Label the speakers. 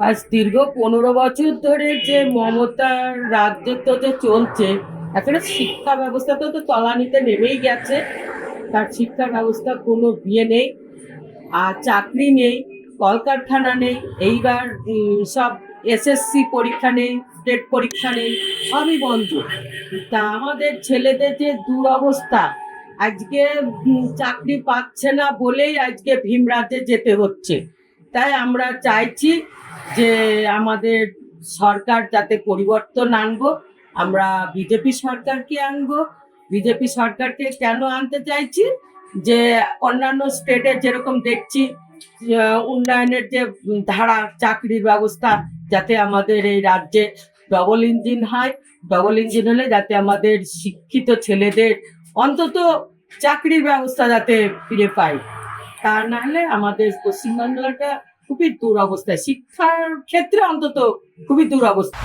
Speaker 1: আজ দীর্ঘ 15 বছর ধরে যে মমতার রাজত্ব যে চলছে, আসলে শিক্ষা ব্যবস্থা তো তলানিতে নেমেই গেছে। তার শিক্ষা ব্যবস্থা কোনো বিয়ে নেই, আর চাকরি নেই, কলকারখানা নেই। এইবার সব এসএসসি পরীক্ষা নেই, স্টেট পরীক্ষা নেই, সবই বন্ধ। তা আমাদের ছেলেদের যে দুরবস্থা, আজকে চাকরি পাচ্ছে না বলেই আজকে ভীম রাজ্যে যেতে হচ্ছে। তাই আমরা চাইছি যে আমাদের সরকার যাতে পরিবর্তন আনবো। আমরা বিজেপি সরকারকে আনবো। বিজেপি সরকারকে কেন আনতে চাইছি, যে অন্যান্য স্টেটে যেরকম দেখছি উন্নয়নের যে ধারা, চাকরির ব্যবস্থা, যাতে আমাদের এই রাজ্যে ডবল ইঞ্জিন হয়। ডবল ইঞ্জিন হলে যাতে আমাদের শিক্ষিত ছেলেদের অন্তত চাকরির ব্যবস্থা যাতে ফিরে পাই। তা না হলে আমাদের পশ্চিমবাংলাটা খুবই দুরবস্থা, শিক্ষার ক্ষেত্রে অন্তত খুবই দুরবস্থা।